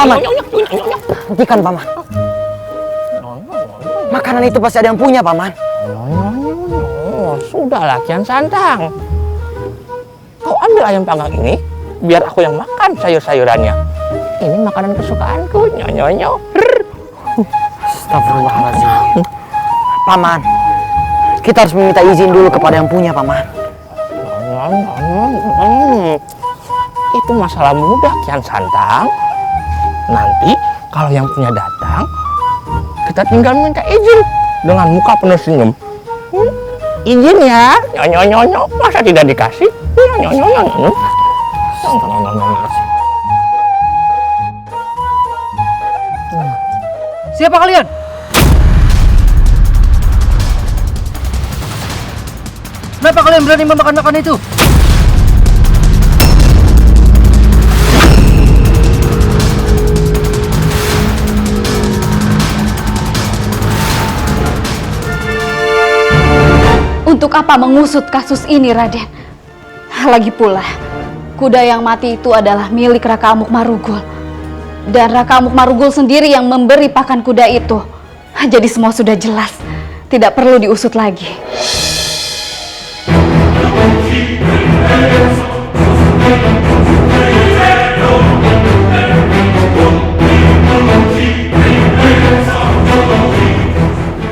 Paman, hentikan paman. Makanan itu pasti ada yang punya paman. Sudahlah Kian Santang. Kau ambil ayam panggang ini, biar aku yang makan sayur-sayurannya. Ini makanan kesukaanku, nyonyo. Astagfirullahaladzim. Paman, kita harus meminta izin dulu kepada yang punya paman. Itu masalah mudah Kian Santang. Nanti kalau yang punya datang, kita tinggal minta izin dengan muka penuh senyum. Izin ya, nyonyo. Masa tidak dikasih? Nyonyo. Siapa kalian? Kenapa kalian berani memakan makanan itu? Untuk apa mengusut kasus ini, Raden? Lagi pula, kuda yang mati itu adalah milik Raka Amuk Marugul. Dan Raka Amuk Marugul sendiri yang memberi pakan kuda itu. Jadi semua sudah jelas, tidak perlu diusut lagi.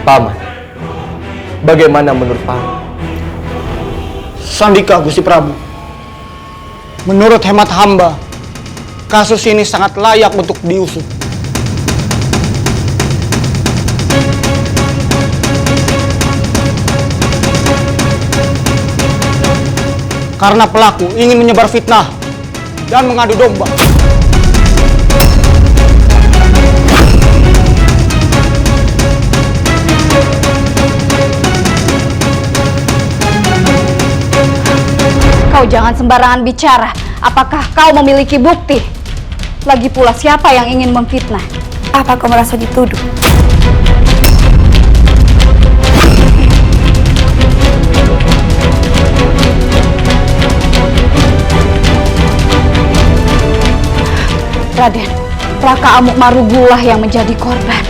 Paman, bagaimana menurut Paman? Sandika Gusti Prabu. Menurut hemat hamba, kasus ini sangat layak untuk diusut. Karena pelaku ingin menyebar fitnah dan mengadu domba. Kau jangan sembarangan bicara. Apakah kau memiliki bukti? Lagi pula siapa yang ingin memfitnah? Apa kau merasa dituduh? Raden, Raka Amuk Marugul lah yang menjadi korban.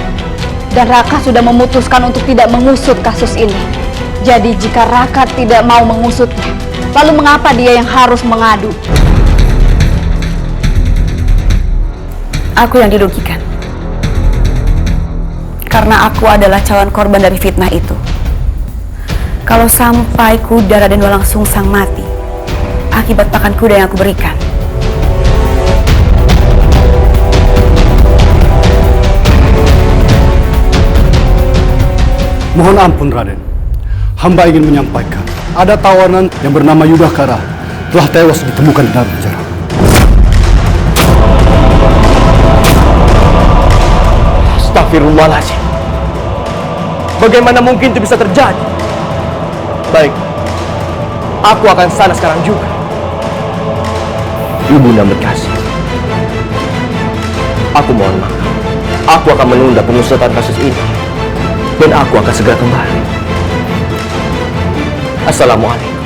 Dan Raka sudah memutuskan untuk tidak mengusut kasus ini. Jadi jika Raka tidak mau mengusutnya, lalu mengapa dia yang harus mengadu? Aku yang dirugikan. Karena aku adalah calon korban dari fitnah itu. Kalau sampai kuda Raden Walang Sungsang mati akibat pakan kuda yang aku berikan, mohon ampun Raden, hamba ingin menyampaikan ada tawanan yang bernama Yudhakara telah tewas ditemukan di dalam penjara. Astagfirullahaladzim. Bagaimana mungkin itu bisa terjadi? Baik, aku akan sana sekarang juga. Ibunda berkasih. Aku mohon maaf. Aku akan menunda pengusutan kasus ini. Dan aku akan segera kembali. Assalamualaikum.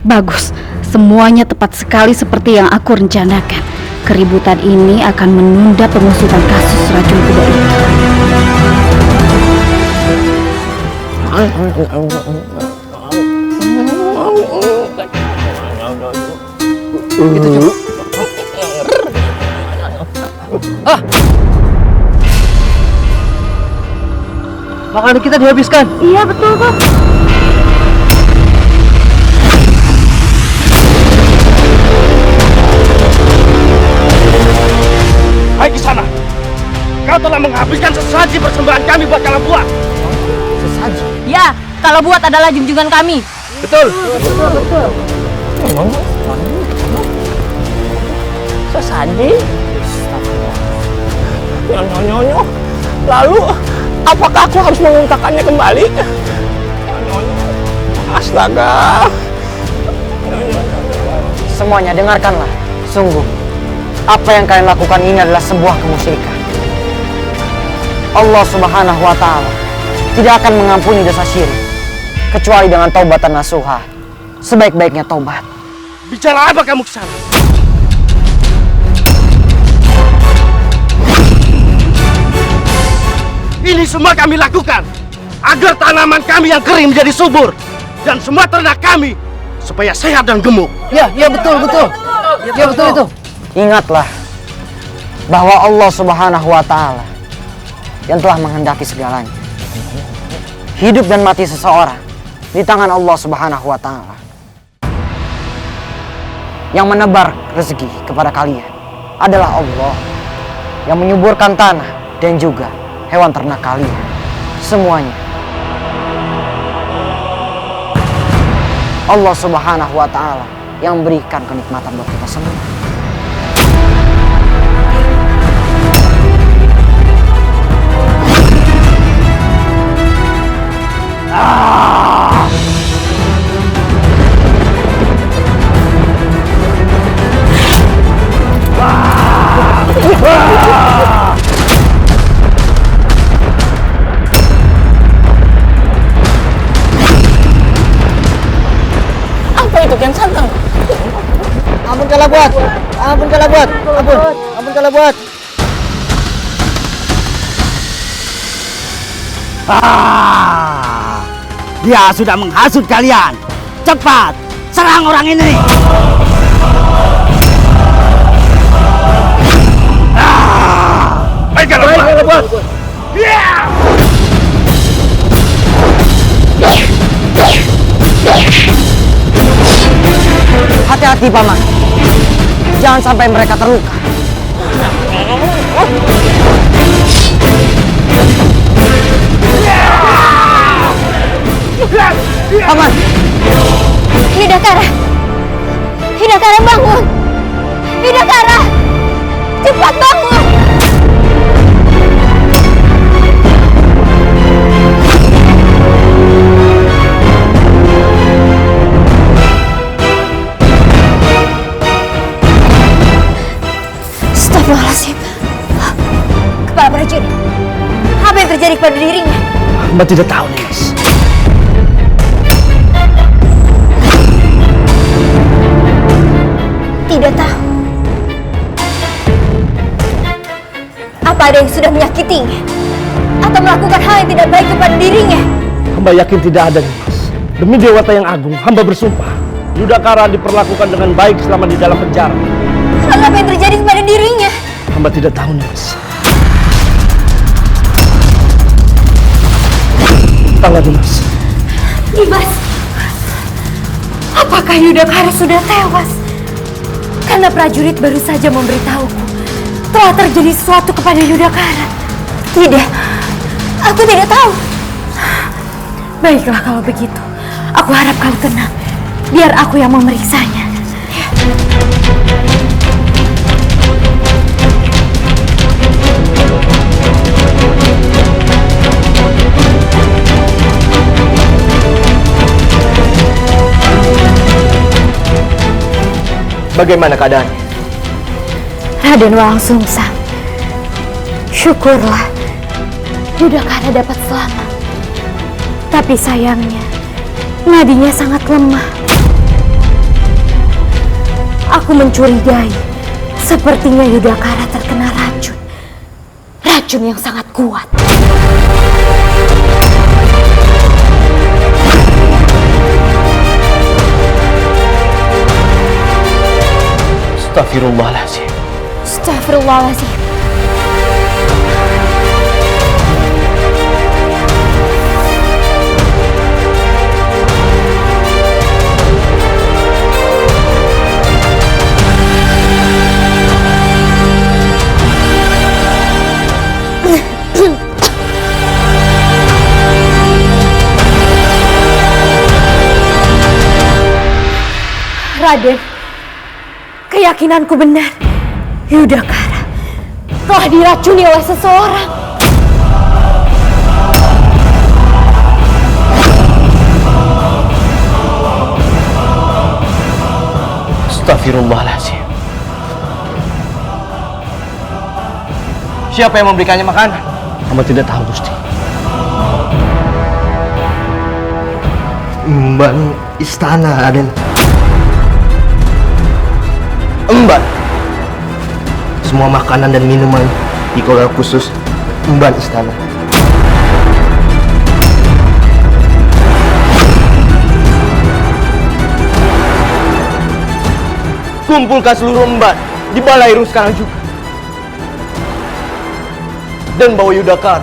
Bagus, semuanya tepat sekali seperti yang aku rencanakan. Keributan ini akan menunda pengusutan kasus racun kuda itu. Makanan kita dihabiskan. iya betul kok. Hai ke sana. Kau telah menghabiskan sesaji persembahan kami buat Kalabuat. Sesaji. Ya, kalau buat adalah junjungan kami. Betul. Sesaji. Nyonyo. Lalu, apakah aku harus mengungkapkannya kembali? Astaga. Semuanya dengarkanlah. Sungguh, apa yang kalian lakukan ini adalah sebuah kemusyrikan. Allah Subhanahu wa Ta'ala tidak akan mengampuni dosa syirik kecuali dengan taubatan nasuha, sebaik-baiknya taubat. Bicara apa kamu kesana? Ini semua kami lakukan agar tanaman kami yang kering menjadi subur dan semua ternak kami supaya sehat dan gemuk. Ya betul. Ya betul itu. Ingatlah bahwa Allah Subhanahu wa Ta'ala yang telah menghendaki segalanya. Hidup dan mati seseorang di tangan Allah Subhanahu wa Ta'ala. Yang menebar rezeki kepada kalian adalah Allah, yang menyuburkan tanah dan juga hewan ternak kalian. Semuanya Allah Subhanahu wa Ta'ala yang memberikan kenikmatan buat kita semua. Apa itu Kian Santang? Ampun kalah buat. Ampun kalah buat. Dia sudah menghasut kalian. Cepat, serang orang ini. Baiklah, bos. Hati-hati paman, jangan sampai mereka terluka. Paman, Yudhakara! Yudhakara bangun! Yudhakara! Cepat bangun! Astagfirullahaladzim. Kepala prajurit, apa yang terjadi pada dirinya? Hamba tidak tahu, Nimas. Tidak tahu. Apa ada yang sudah menyakitinya? Atau melakukan hal yang tidak baik kepada dirinya? Hamba yakin tidak ada, Nimas. Demi Dewata yang agung, hamba bersumpah. Yudhakara diperlakukan dengan baik selama di dalam penjara. Lalu apa yang terjadi kepada dirinya? Hamba tidak tahu, Nimas. Tangga, Nimas. Nimas, apakah Yudhakara sudah tewas? Karena prajurit baru saja memberitahuku telah terjadi sesuatu kepada Yudhakara. Tidak, aku tidak tahu. Baiklah kalau begitu, aku harap kau tenang. Biar aku yang memeriksanya. Bagaimana keadaannya? Raden Walangsungsang, syukurlah Yudhakara dapat selamat. Tapi sayangnya, nadinya sangat lemah. Aku mencurigai, sepertinya Yudhakara terkena racun. Racun yang sangat kuat. Astagfirullahaladzim. Astagfirullahaladzim. Raden, keyakinanku benar. Yudhakara telah diracuni oleh seseorang. Astagfirullahaladzim. Siapa yang memberikannya makanan? Hamba tidak tahu, Gusti. Emban istana, Raden. Emban. Semua makanan dan minuman dikelola khusus emban istana. Kumpulkan seluruh emban di Balairung sekarang juga. Dan bawa Yudhakara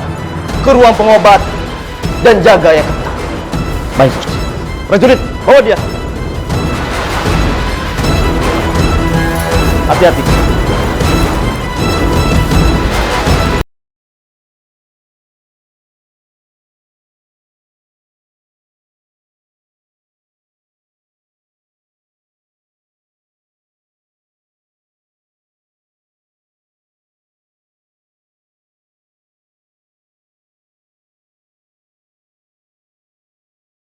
ke ruang pengobat dan jaga yang ketat. Baik, Gusti. Prajurit, bawa dia. Hati-hati.